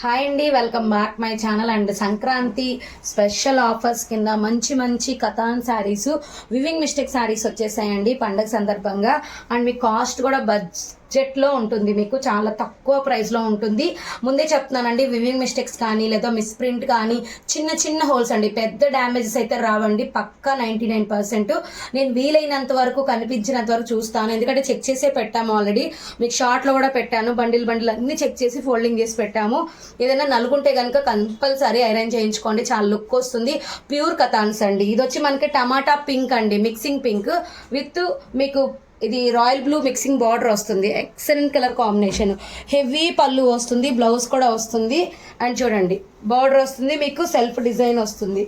Hi అండి, welcome back my channel. And Sankranti special offers కింద మంచి మంచి కథాన్ శారీస్, వివింగ్ మిస్టేక్ శారీస్ వచ్చేసాయండి పండగ సందర్భంగా. అండ్ మీ కాస్ట్ కూడా బడ్జెట్లో ఉంటుంది, మీకు చాలా తక్కువ ప్రైస్లో ఉంటుంది. ముందే చెప్తున్నానండి, వివింగ్ మిస్టేక్స్ కానీ లేదా మిస్ప్రింట్ కానీ చిన్న చిన్న హోల్స్ అండి, పెద్ద డ్యామేజెస్ అయితే రావండి. పక్కా 99%. నేను వీలైనంత వరకు కనిపించినంత వరకు చూస్తాను, ఎందుకంటే చెక్ చేసే పెట్టాము ఆల్రెడీ. మీకు షార్ట్లో కూడా పెట్టాను, బండిల్ అన్నీ చెక్ చేసి ఫోల్డింగ్ చేసి పెట్టాము. ఏదైనా నలుగుంటే కనుక కంపల్సరీ ఐరన్ చేయించుకోండి, చాలా లుక్ వస్తుంది. ప్యూర్ కథాన్స్ అండి. ఇది వచ్చి మనకి టమాటా పింక్ అండి, మిక్సింగ్ పింక్ విత్ మీకు ఇది రాయల్ బ్లూ మిక్సింగ్ బార్డర్ వస్తుంది. Excellent colour combination. హెవీ పళ్ళు వస్తుంది, బ్లౌజ్ కూడా వస్తుంది. అండ్ చూడండి బార్డర్ వస్తుంది, మీకు సెల్ఫ్ డిజైన్ వస్తుంది.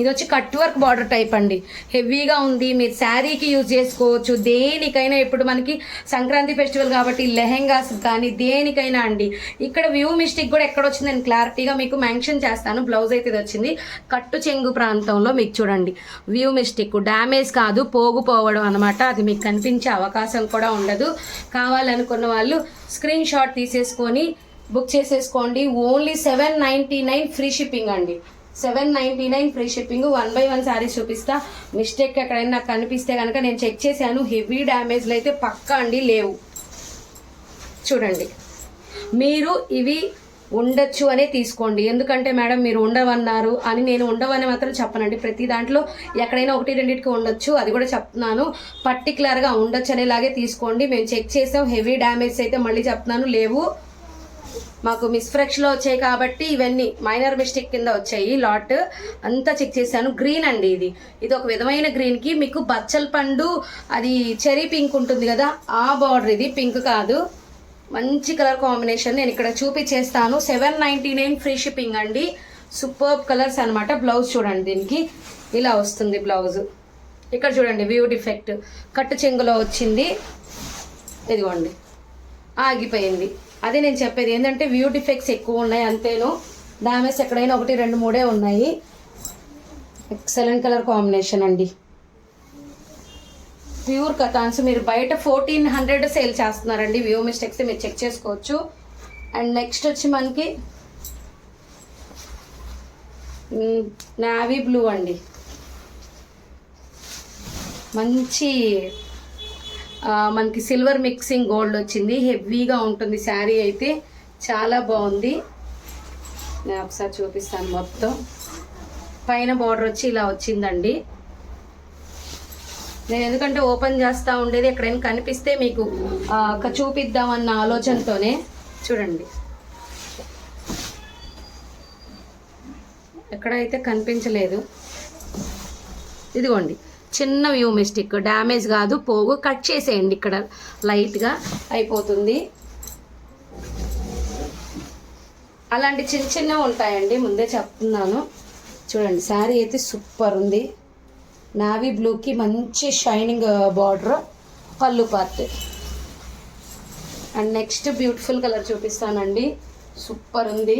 ఇది వచ్చి కట్ వర్క్ బార్డర్ టైప్ అండి, హెవీగా ఉంది. మీరు శారీకి యూజ్ చేసుకోవచ్చు, దేనికైనా. ఇప్పుడు మనకి సంక్రాంతి ఫెస్టివల్ కాబట్టి లెహెంగాస్ కానీ దేనికైనా అండి. ఇక్కడ వ్యూ మిస్టేక్ కూడా ఎక్కడ వచ్చింది నేను క్లారిటీగా మీకు మెన్షన్ చేస్తాను. బ్లౌజ్ అయితే ఇది వచ్చింది కట్టు చెంగు ప్రాంతంలో. మీకు చూడండి వ్యూ మిస్టేక్, డ్యామేజ్ కాదు, పోగుపోవడం అనమాట. అది మీకు కనిపించే అవకాశం కూడా ఉండదు. కావాలనుకున్న వాళ్ళు స్క్రీన్ షాట్ తీసేసుకొని బుక్ చేసేసుకోండి. ఓన్లీ 799 ఫ్రీ షిప్పింగ్ అండి. 799 ఫ్రీ షిప్పింగ్. 1 by 1 శారీస్ చూపిస్తా. మిస్టేక్ ఎక్కడైనా నాకు కనిపిస్తే కనుక నేను చెక్ చేశాను, హెవీ డ్యామేజ్లు అయితే పక్కా అండి లేవు. చూడండి, మీరు ఇవి ఉండొచ్చు అనే తీసుకోండి. ఎందుకంటే మేడం మీరు ఉండవన్నారు అని నేను ఉండవని మాత్రం చెప్పనండి. ప్రతి దాంట్లో ఎక్కడైనా ఒకటి రెండింటికి ఉండొచ్చు, అది కూడా చెప్తున్నాను. పర్టికులర్గా ఉండొచ్చు అనేలాగే తీసుకోండి. మేము చెక్ చేసాం, హెవీ డ్యామేజ్ అయితే మళ్ళీ చెప్తున్నాను లేవు. మాకు మిస్ఫ్రెక్స్లో వచ్చాయి కాబట్టి ఇవన్నీ మైనర్ మిస్టేక్ కింద వచ్చాయి. లాట్ అంతా చెక్ చేశాను. గ్రీన్ అండి, ఇది ఒక విధమైన గ్రీన్కి మీకు బచ్చల పండు అది చెరీ పింక్ ఉంటుంది కదా, ఆ బార్డర్. ఇది పింక్ కాదు, మంచి కలర్ కాంబినేషన్. నేను ఇక్కడ చూపించేస్తాను. 799 ఫ్రీ షిప్పింగ్ అండి. సూపర్బ్ కలర్స్ అనమాట. బ్లౌజ్ చూడండి, దీనికి ఇలా వస్తుంది బ్లౌజ్. ఇక్కడ చూడండి వ్యూ డిఫెక్ట్, కట్టు చెంగులో వచ్చింది. ఇదిగోండి ఆగిపోయింది. అదే నేను చెప్పేది ఏంటంటే వ్యూ డిఫెక్ట్స్ ఎక్కువ ఉన్నాయి అంతేను. డ్యామేజ్ ఎక్కడైనా 1, 2, 3 ఉన్నాయి. ఎక్సలెంట్ కలర్ కాంబినేషన్ అండి. ప్యూర్ కథాన్స్. మీరు బయట 1400 సేల్ చేస్తున్నారండి. వ్యూ మిస్టేక్స్ మీరు చెక్ చేసుకోవచ్చు. అండ్ నెక్స్ట్ వచ్చి మనకి నావీ బ్లూ అండి, మంచి మనకి సిల్వర్ మిక్సింగ్ గోల్డ్ వచ్చింది. హెవీగా ఉంటుంది శారీ అయితే, చాలా బాగుంది. నేను ఒకసారి చూపిస్తాను. మొత్తం పైన బార్డర్ వచ్చి ఇలా వచ్చిందండి. నేను ఎందుకంటే ఓపెన్ చేస్తూ ఉండేది, ఎక్కడైనా కనిపిస్తే మీకు చూపిద్దామన్న ఆలోచనతోనే. చూడండి ఎక్కడైతే కనిపించలేదు. ఇదిగోండి చిన్న వ్యూ మిస్టేక్, డ్యామేజ్ కాదు, పోగు. కట్ చేసేయండి, ఇక్కడ లైట్గా అయిపోతుంది. అలాంటి చిన్న చిన్నవి ఉంటాయండి, ముందే చెప్తున్నాను. చూడండి శారీ అయితే సూపర్ ఉంది. నావీ బ్లూకి మంచి షైనింగ్ బార్డర్, పళ్ళు part. And next beautiful colour చూపిస్తానండి, సూపర్ ఉంది.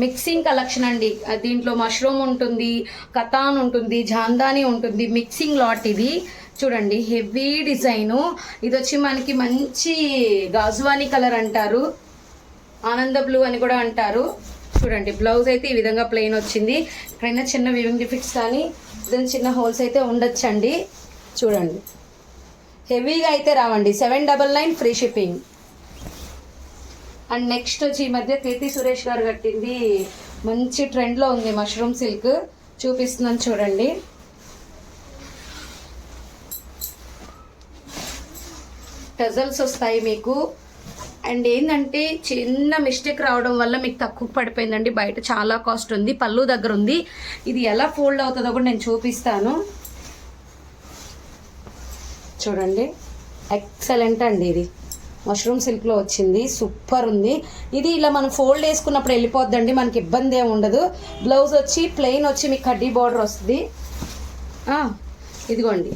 మిక్సింగ్ కలెక్షన్ అండి. దీంట్లో మష్రూమ్ ఉంటుంది, కథాన్ ఉంటుంది, జాందాని ఉంటుంది, మిక్సింగ్ లాట్. ఇది చూడండి హెవీ డిజైను. ఇది వచ్చి మనకి మంచి గాజువాని కలర్ అంటారు, ఆనంద బ్లూ అని కూడా అంటారు. చూడండి బ్లౌజ్ అయితే ఈ విధంగా ప్లెయిన్ వచ్చింది. ఎక్కడైనా చిన్న వివింగ్ డిఫెక్ట్స్ కానీ దాని చిన్న హోల్స్ అయితే ఉండొచ్చండి. చూడండి హెవీగా అయితే రావండి. 799 ఫ్రీ షిప్పింగ్. అండ్ నెక్స్ట్ వచ్చి ఈ మధ్య కీర్తి సురేష్ గారు కట్టింది, మంచి ట్రెండ్లో ఉంది, మష్రూమ్ సిల్క్. చూపిస్తున్నాను చూడండి. టజల్స్ వస్తాయి మీకు. అండ్ ఏంటంటే చిన్న మిస్టేక్ రావడం వల్ల మీకు తక్కువ పడిపోయిందండి. బయట చాలా కాస్ట్ ఉంది, పళ్ళు దగ్గర ఉంది. ఇది ఎలా ఫోల్డ్ అవుతుందో కూడా నేను చూపిస్తాను. చూడండి ఎక్సలెంట్ అండి. ఇది మష్రూమ్ సిల్క్లో వచ్చింది, సూపర్ ఉంది. ఇది ఇలా మనం ఫోల్డ్ వేసుకున్నప్పుడు వెళ్ళిపోద్దండి, మనకి ఇబ్బంది ఏమి ఉండదు. బ్లౌజ్ వచ్చి ప్లెయిన్ వచ్చి మీకు కడ్డీ బార్డర్ వస్తుంది. ఇదిగోండి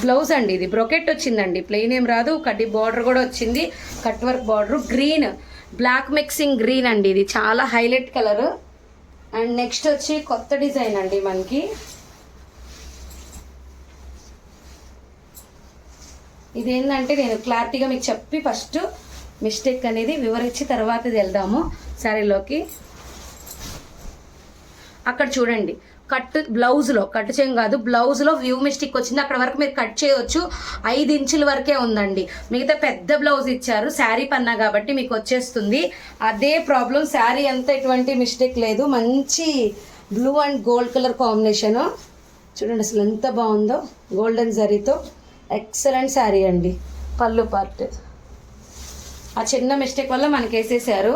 బ్లౌజ్ అండి, ఇది బ్రొకెట్ వచ్చిందండి, ప్లెయిన్ ఏం రాదు. కడ్డీ బార్డర్ కూడా వచ్చింది, cut work border. Green, black mixing green అండి, ఇది చాలా హైలైట్ కలర్. అండ్ నెక్స్ట్ వచ్చి కొత్త డిజైన్ అండి మనకి. ఇదేంటంటే నేను క్లారిటీగా మీకు చెప్పి ఫస్ట్ మిస్టేక్ అనేది వివరించి తర్వాత వెళ్దాము శారీలోకి. అక్కడ చూడండి కట్ బ్లౌజ్లో, కట్ చేయం కాదు బ్లౌజ్లో వ్యూ మిస్టేక్ వచ్చింది. అక్కడ వరకు మీరు కట్ చేయవచ్చు, 5 ఇంచుల వరకే ఉందండి. మిగతా పెద్ద బ్లౌజ్ ఇచ్చారు శారీ పన్నా కాబట్టి మీకు వచ్చేస్తుంది. అదే ప్రాబ్లం, శారీ అంతా ఎటువంటి మిస్టేక్ లేదు. మంచి blue and gold colour combination చూడండి అసలు ఎంత బాగుందో, గోల్డెన్ జరీతో ఎక్సలెంట్ శారీ అండి. పళ్ళు పార్ట్ ఆ చిన్న మిస్టేక్ వల్ల మనకి వేసేసారు,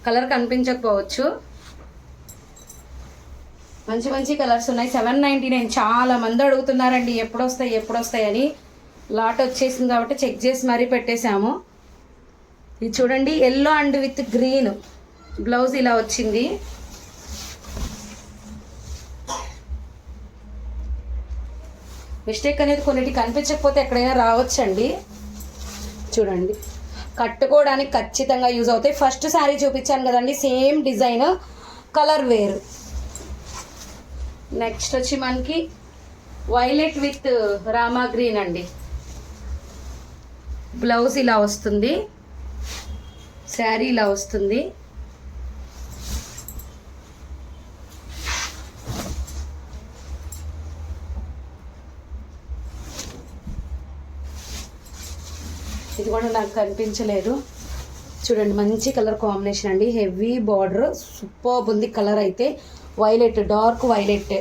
కలర్ కనిపించకపోవచ్చు. మంచి మంచి కలర్స్ ఉన్నాయి. 799. చాలా మంది అడుగుతున్నారండి ఎప్పుడు వస్తాయి అని. లాట్ వచ్చేసింది కాబట్టి చెక్ చేసి మరీ పెట్టేశాము. ఇది చూడండి yellow and with green blouse ఇలా వచ్చింది. మిస్టేక్ అనేది కొన్నిటి కనిపించకపోతే ఎక్కడైనా రావచ్చండి. చూడండి కట్టుకోవడానికి ఖచ్చితంగా యూజ్ అవుతాయి. ఫస్ట్ శారీ చూపించాను కదండి, సేమ్ డిజైన్, కలర్ వేరు. నెక్స్ట్ వచ్చి మనకి వైలెట్ విత్ రామా గ్రీన్ అండి. బ్లౌజ్ ఇలా వస్తుంది, శారీ ఇలా వస్తుంది. ఇది కూడా నాకు కనిపించలేదు. చూడండి మంచి కలర్ కాంబినేషన్ అండి, హెవీ బార్డర్, సూపర్బ్ ఉంది కలర్ అయితే. వైలెట్, డార్క్ వైలెట్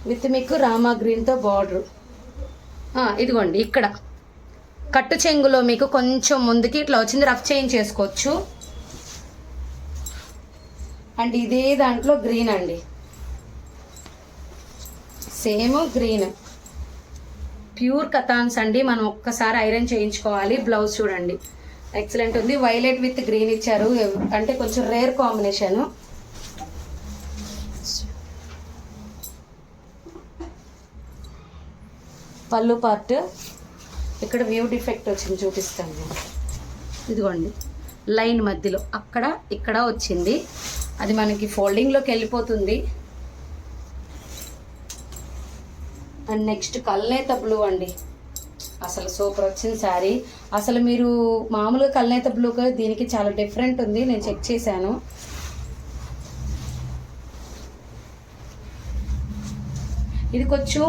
విత్ మీకు రామా గ్రీన్తో బార్డర్. ఇదిగోండి ఇక్కడ కట్టు చెంగులో మీకు కొంచెం ముందుకి ఇట్లా వచ్చింది, రఫ్ చేంజ్ చేసుకోవచ్చు. అండ్ ఇదే దాంట్లో గ్రీన్ అండి, సేమ్ గ్రీన్, ప్యూర్ కతాన్స్ అండి. మనం ఒక్కసారి ఐరన్ చేయించుకోవాలి. బ్లౌజ్ చూడండి ఎక్సలెంట్ ఉంది. వైలెట్ విత్ గ్రీన్ ఇచ్చారు, అంటే కొంచెం రేర్ కాంబినేషన్. పళ్ళు పార్ట్ ఇక్కడ వ్యూ డిఫెక్ట్ వచ్చింది, చూపిస్తాను. ఇదిగోండి లైన్ మధ్యలో అక్కడ ఇక్కడ వచ్చింది, అది మనకి ఫోల్డింగ్లోకి వెళ్ళిపోతుంది. అండ్ నెక్స్ట్ కల్నేత బ్లూ అండి, అసలు సూపర్ వచ్చింది శారీ. అసలు మీరు మామూలుగా కల్నేత బ్లూగా దీనికి చాలా డిఫరెంట్ ఉంది, నేను చెక్ చేశాను. ఇది కొంచెం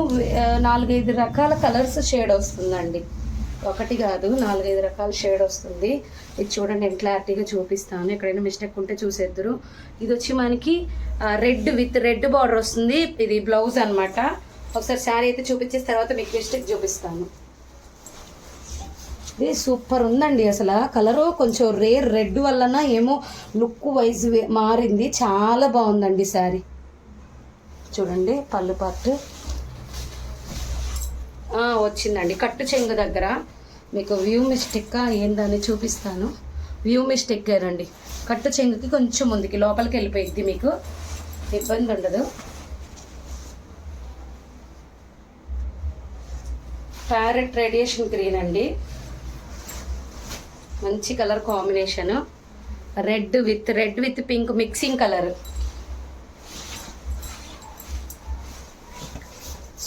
4-5 రకాల కలర్స్ షేడ్ వస్తుందండి, ఒకటి కాదు 4-5 రకాల షేడ్ వస్తుంది. ఇది చూడండి నేను క్లారిటీగా చూపిస్తాను, ఎక్కడైనా మిస్టేక్ ఉంటే చూసేద్దరు. ఇది వచ్చి మనకి రెడ్ విత్ రెడ్ బార్డర్ వస్తుంది. ఇది బ్లౌజ్ అనమాట. ఒకసారి శారీ అయితే చూపించేసిన తర్వాత మీకు మిస్టేక్ చూపిస్తాను. ఇది సూపర్ ఉందండి, అసలు కలరు కొంచెం రేర్ రెడ్ వలన ఏమో లుక్ వైజ్ మారింది, చాలా బాగుందండి శారీ. చూడండి పళ్ళు పార్ట్ వచ్చిందండి. కట్టు చెంగు దగ్గర మీకు వ్యూ మిస్టేక్ ఏందని చూపిస్తాను. వ్యూ మిస్టేక్ రండి, కట్టు చెంగుకి కొంచెం ముందుకి లోపలికి వెళ్ళిపోయింది, మీకు ఇబ్బంది ఉండదు. ప్యారెట్ రేడియేషన్ గ్రీన్ అండి, మంచి colour combination. Red with pink mixing colour,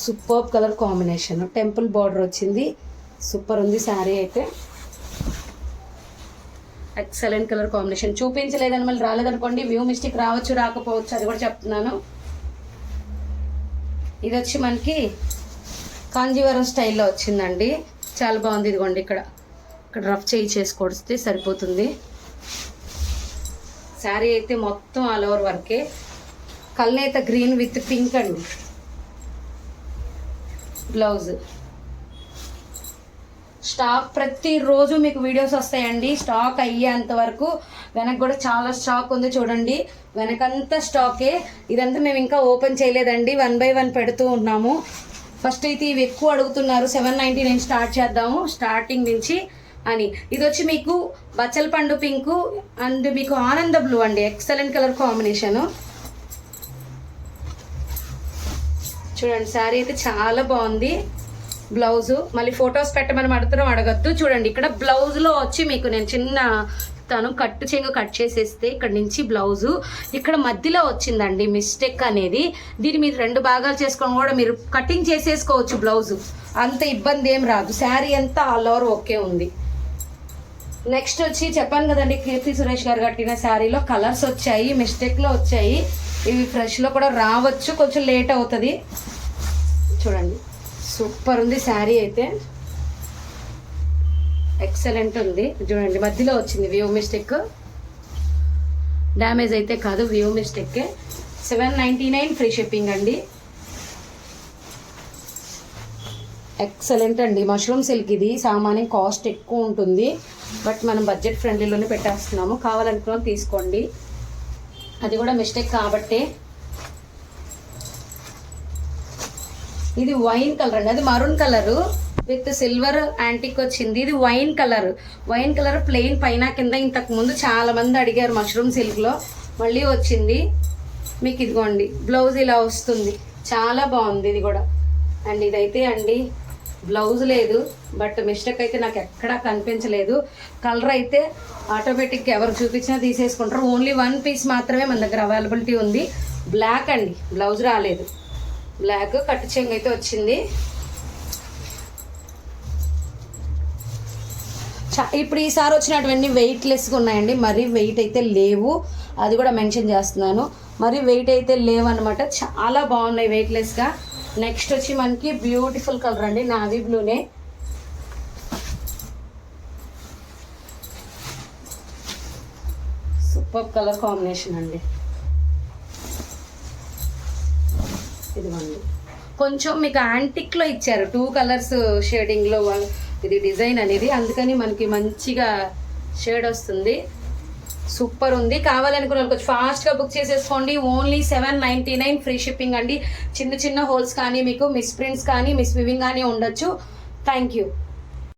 super colour combination. Temple border వచ్చింది, సూపర్ ఉంది శారీ అయితే. Excellent colour combination. చూపించలేదని మళ్ళీ రాలేదనుకోండి, వ్యూ మిస్టేక్ రావచ్చు రాకపోవచ్చు, అది కూడా చెప్తున్నాను. ఇది వచ్చి మనకి కాంజీవరం స్టైల్లో వచ్చిందండి, చాలా బాగుంది. ఇదిగోండి ఇక్కడ రఫ్ చేసుకొస్తే సరిపోతుంది. శారీ అయితే మొత్తం ఆల్ ఓవర్ వర్కే. కల్నేత గ్రీన్ విత్ పింక్ అండి బ్లౌజ్. స్టాక్ ప్రతిరోజు మీకు వీడియోస్ వస్తాయండి, స్టాక్ అయ్యేంత వరకు. వెనక కూడా చాలా స్టాక్ ఉంది చూడండి, వెనకంతా స్టాకే. ఇదంతా మేము ఇంకా ఓపెన్ చేయలేదండి, 1 by 1 పెడుతూ ఉన్నాము. ఫస్ట్ అయితే ఇవి ఎక్కువ అడుగుతున్నారు, 799 స్టార్ట్ చేద్దాము స్టార్టింగ్ నుంచి అని. ఇది వచ్చి మీకు బచ్చల పండు పింకు అండ్ మీకు ఆనంద బ్లూ అండి, ఎక్సలెంట్ కలర్ కాంబినేషను. చూడండి శారీ అయితే చాలా బాగుంది. బ్లౌజు. మళ్ళీ ఫొటోస్ పెట్టమని మాత్రం అడగద్దు. చూడండి ఇక్కడ బ్లౌజ్లో వచ్చి మీకు నేను చిన్న తను కట్టు చెంగు కట్ చేసేస్తే ఇక్కడ నుంచి బ్లౌజు ఇక్కడ మధ్యలో వచ్చిందండి మిస్టేక్ అనేది. దీన్ని మీరు 2 భాగాలు చేసుకొని కూడా మీరు కటింగ్ చేసేసుకోవచ్చు బ్లౌజు, అంత ఇబ్బంది ఏం రాదు. శారీ అంతా ఆల్ ఓవర్ ఓకే ఉంది. నెక్స్ట్ వచ్చి చెప్పాను కదండి, కీర్తి సురేష్ గారు కట్టిన శారీలో కలర్స్ వచ్చాయి, మిస్టేక్లో వచ్చాయి. ఇవి ఫ్రెష్లో కూడా రావచ్చు, కొంచెం లేట్ అవుతుంది. చూడండి సూపర్ ఉంది శారీ అయితే, ఎక్సలెంట్ ఉంది. చూడండి మధ్యలో వచ్చింది వ్యూ మిస్టేక్, డ్యామేజ్ అయితే కాదు, వ్యూ మిస్టేక్. 799 ఫ్రీ షిప్పింగ్ అండి. ఎక్సలెంట్ అండి. మష్రూమ్ సిల్క్ ఇది సామాన్యం కాస్ట్ ఎక్కువ ఉంటుంది, బట్ మనం బడ్జెట్ ఫ్రెండ్లీలోనే పెట్టేస్తున్నాము. కావాలనుకున్నాం తీసుకోండి, అది కూడా మిస్టేక్ కాబట్టే. ఇది వైన్ కలర్ అండి, అది maroon colour with silver antique వచ్చింది. ఇది వైన్ కలర్ ప్లెయిన్ పైన కింద. ఇంతకు ముందు చాలా మంది అడిగారు మష్రూమ్ సిల్క్లో, మళ్ళీ వచ్చింది మీకు. ఇదిగోండి బ్లౌజ్ ఇలా వస్తుంది, చాలా బాగుంది ఇది కూడా. అండ్ ఇదైతే అండి బ్లౌజ్ లేదు, బట్ మిస్టేక్ అయితే నాకు ఎక్కడా కనిపించలేదు. కలర్ అయితే ఆటోమేటిక్గా ఎవరు చూపించినా తీసేసుకుంటారు. ఓన్లీ 1 పీస్ మాత్రమే మన దగ్గర అవైలబిలిటీ ఉంది. బ్లాక్ అండి, బ్లౌజ్ రాలేదు. బ్లాక్ కట్టు చెంగు అయితే వచ్చింది. ఇప్పుడు ఈసారి వచ్చినటువంటి వెయిట్లెస్గా ఉన్నాయండి, మరీ వెయిట్ అయితే లేవు, అది కూడా మెన్షన్ చేస్తున్నాను. మరి వెయిట్ అయితే లేవు అనమాట, చాలా బాగున్నాయి వెయిట్లెస్గా. నెక్స్ట్ వచ్చి మనకి బ్యూటిఫుల్ కలర్ అండి, నావీ బ్లూనే. సూపర్ కలర్ కాంబినేషన్ అండి. ఇదిగోండి కొంచెం మీకు యాంటిక్లో ఇచ్చారు, 2 కలర్స్ షేడింగ్లో ఇది డిజైన్ అనేది, అందుకని మనకి మంచిగా షేడ్ వస్తుంది. సూపర్ ఉంది. కావాలనుకున్న వాళ్ళు కొంచెం ఫాస్ట్గా బుక్ చేసేసుకోండి. ఓన్లీ 799 ఫ్రీ షిప్పింగ్ అండి. చిన్న చిన్న హోల్స్ కానీ మీకు మిస్ ప్రింట్స్ కానీ మిస్ వివింగ్ కానీ ఉండొచ్చు. Thank you.